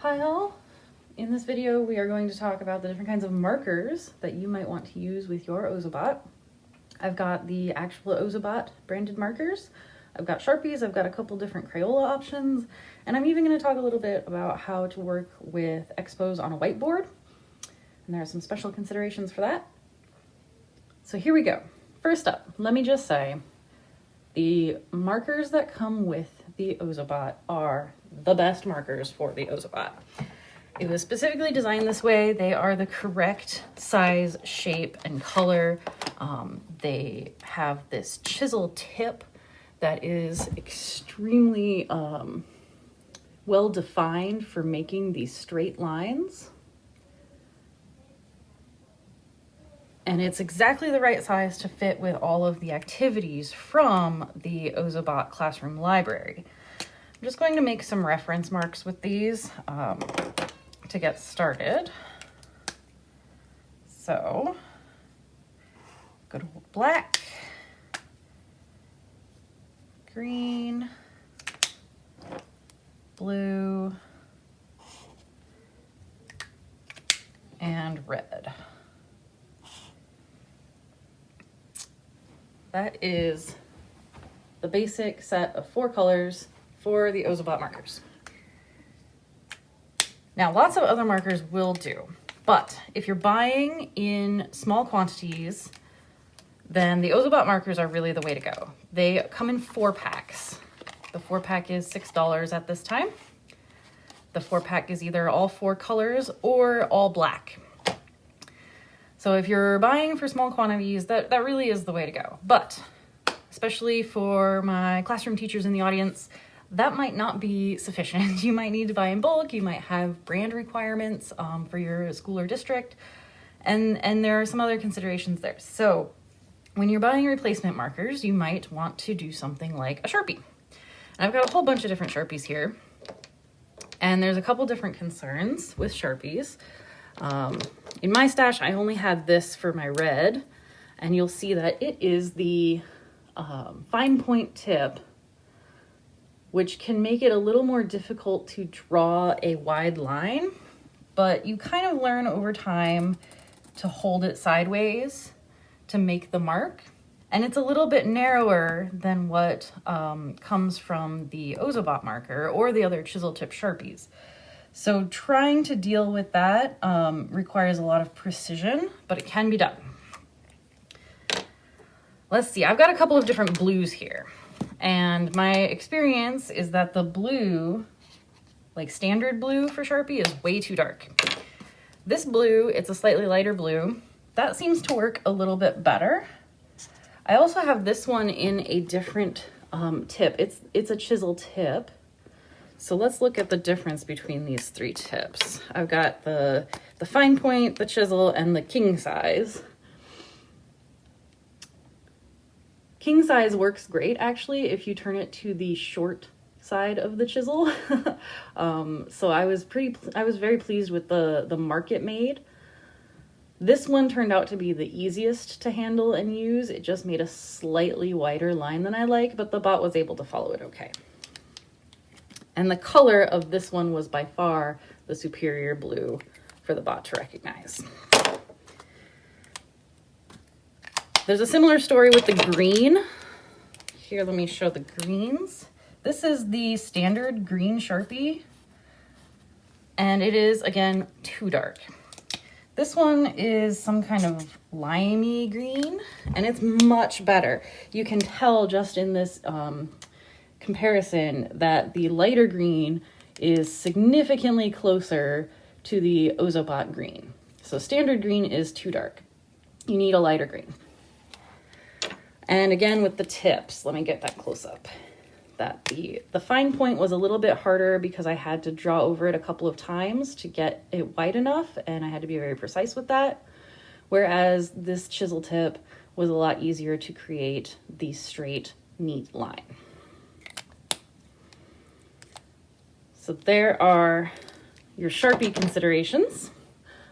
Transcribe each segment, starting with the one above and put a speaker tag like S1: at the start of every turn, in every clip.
S1: Hi all! In this video we are going to talk about the different kinds of markers that you might want to use with your Ozobot. I've got the actual Ozobot branded markers, I've got Sharpies, I've got a couple different Crayola options, and I'm even going to talk a little bit about how to work with Expos on a whiteboard. And there are some special considerations for that. So here we go. First up, let me just say, the markers that come with the Ozobot are the best markers for the Ozobot. It was specifically designed this way. They are the correct size, shape, and color. They have this chisel tip that is extremely well defined for making these straight lines. And it's exactly the right size to fit with all of the activities from the Ozobot classroom library. I'm just going to make some reference marks with these to get started. So, good old black, green, blue, and red. That is the basic set of 4 colors for the Ozobot markers. Now, lots of other markers will do, but if you're buying in small quantities, then the Ozobot markers are really the way to go. They come in 4-packs. The 4-pack is $6 at this time. The 4-pack is either all 4 colors or all black. So if you're buying for small quantities, that really is the way to go. But especially for my classroom teachers in the audience, that might not be sufficient. You might need to buy in bulk. You might have brand requirements for your school or district. And there are some other considerations there. So when you're buying replacement markers, you might want to do something like a Sharpie. And I've got a whole bunch of different Sharpies here. And there's a couple different concerns with Sharpies. In my stash, I only had this for my red, and you'll see that it is the fine point tip, which can make it a little more difficult to draw a wide line, but you kind of learn over time to hold it sideways to make the mark. And it's a little bit narrower than what comes from the Ozobot marker or the other chisel tip Sharpies. So trying to deal with that requires a lot of precision, but it can be done. Let's see, I've got a couple of different blues here. And my experience is that the blue, like standard blue for Sharpie, is way too dark. This blue, it's a slightly lighter blue. That seems to work a little bit better. I also have this one in a different tip. It's a chisel tip. So let's look at the difference between these 3 tips. I've got the fine point, the chisel, and the king size. King size works great actually if you turn it to the short side of the chisel. So I was very pleased with the mark it made. This one turned out to be the easiest to handle and use. It just made a slightly wider line than I like, but the bot was able to follow it okay. And the color of this one was by far the superior blue for the bot to recognize. There's a similar story with the green. Here, let me show the greens. This is the standard green Sharpie, and it is, again, too dark. This one is some kind of limey green, and it's much better. You can tell just in this comparison that the lighter green is significantly closer to the Ozobot green. So standard green is too dark. You need a lighter green. And again with the tips, let me get that close up. That the fine point was a little bit harder because I had to draw over it a couple of times to get it wide enough, and I had to be very precise with that. Whereas this chisel tip was a lot easier to create the straight, neat line. So there are your Sharpie considerations.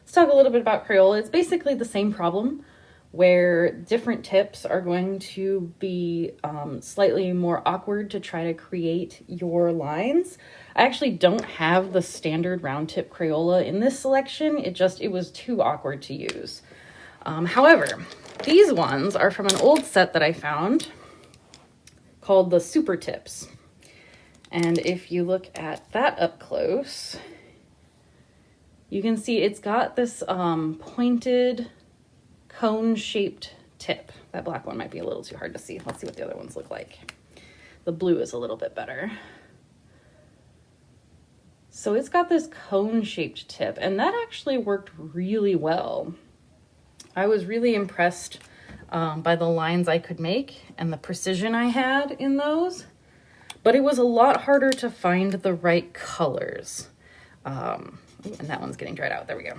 S1: Let's talk a little bit about Crayola. It's basically the same problem where different tips are going to be slightly more awkward to try to create your lines. I actually don't have the standard round tip Crayola in this selection. It was too awkward to use. However, these ones are from an old set that I found called the Super Tips. And if you look at that up close, you can see it's got this pointed cone-shaped tip. That black one might be a little too hard to see. Let's see what the other ones look like. The blue is a little bit better. So it's got this cone-shaped tip, and that actually worked really well. I was really impressed by the lines I could make and the precision I had in those, but it was a lot harder to find the right colors. And that one's getting dried out. There we go.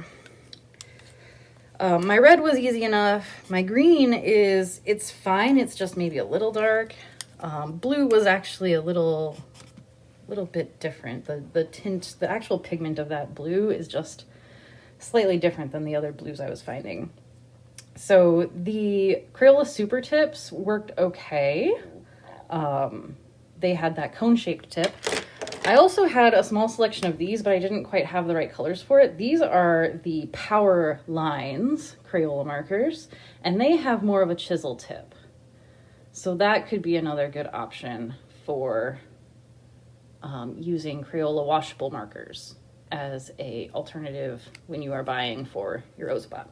S1: My red was easy enough. My green it's fine. It's just maybe a little dark. Blue was actually a little bit different. The tint, the actual pigment of that blue is just slightly different than the other blues I was finding. So the Crayola Super Tips worked okay. They had that cone-shaped tip. I also had a small selection of these, but I didn't quite have the right colors for it. These are the Power Lines Crayola markers, and they have more of a chisel tip. So that could be another good option for using Crayola washable markers as an alternative when you are buying for your Ozobot.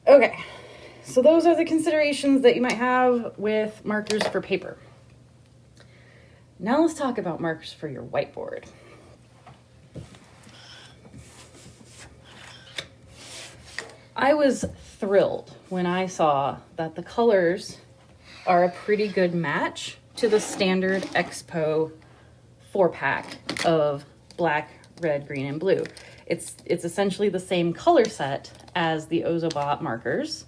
S1: Okay, so those are the considerations that you might have with markers for paper. Now let's talk about markers for your whiteboard. I was thrilled when I saw that the colors are a pretty good match to the standard Expo 4-pack of black, red, green, and blue. It's essentially the same color set as the Ozobot markers,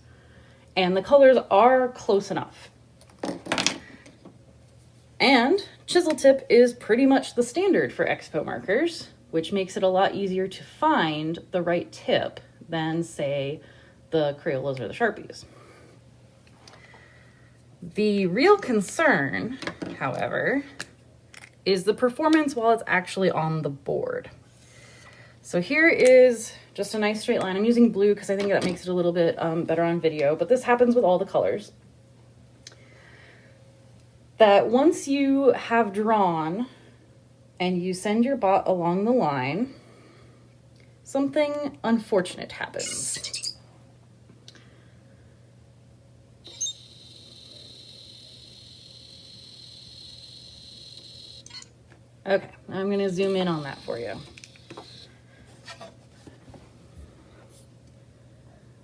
S1: and the colors are close enough. And chisel tip is pretty much the standard for Expo markers, which makes it a lot easier to find the right tip than, say, the Crayolas or the Sharpies. The real concern, however, is the performance while it's actually on the board. So here is just a nice straight line. I'm using blue because I think that makes it a little bit better on video, but this happens with all the colors. That once you have drawn and you send your bot along the line, something unfortunate happens. Okay, I'm going to zoom in on that for you.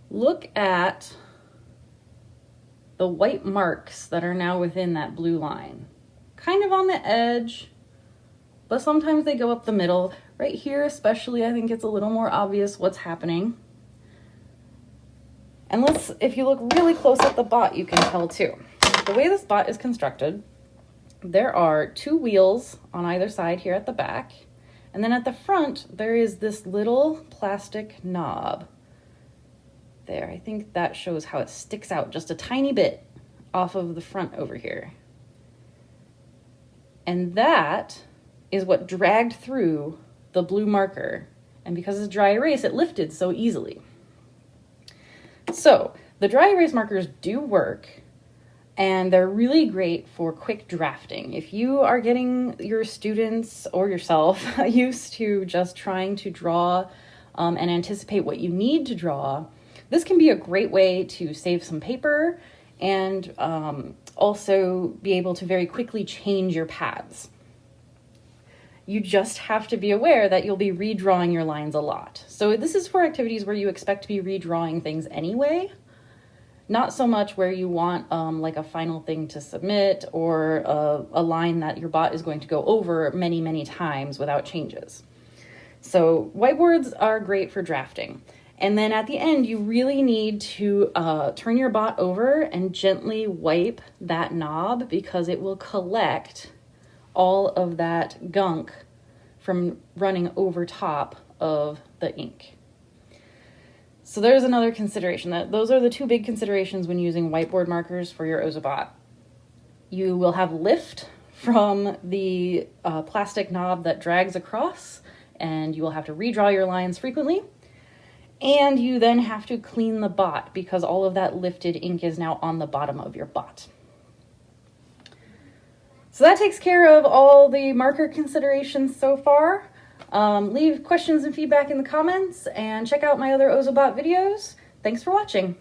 S1: Look at the white marks that are now within that blue line. Kind of on the edge, but sometimes they go up the middle. Right here especially, I think it's a little more obvious what's happening. And if you look really close at the bot, you can tell too. The way this bot is constructed, there are 2 wheels on either side here at the back, and then at the front, there is this little plastic knob. There, I think that shows how it sticks out just a tiny bit off of the front over here. And that is what dragged through the blue marker. And because it's dry erase, it lifted so easily. So the dry erase markers do work, and they're really great for quick drafting. If you are getting your students or yourself used to just trying to draw and anticipate what you need to draw, this can be a great way to save some paper and also be able to very quickly change your paths. You just have to be aware that you'll be redrawing your lines a lot. So this is for activities where you expect to be redrawing things anyway, not so much where you want like a final thing to submit or a line that your bot is going to go over many, many times without changes. So whiteboards are great for drafting. And then at the end, you really need to turn your bot over and gently wipe that knob because it will collect all of that gunk from running over top of the ink. So there's another consideration. Those are the two big considerations when using whiteboard markers for your Ozobot. You will have lift from the plastic knob that drags across, and you will have to redraw your lines frequently. And you then have to clean the bot because all of that lifted ink is now on the bottom of your bot. So that takes care of all the marker considerations so far. Leave questions and feedback in the comments and check out my other Ozobot videos. Thanks for watching.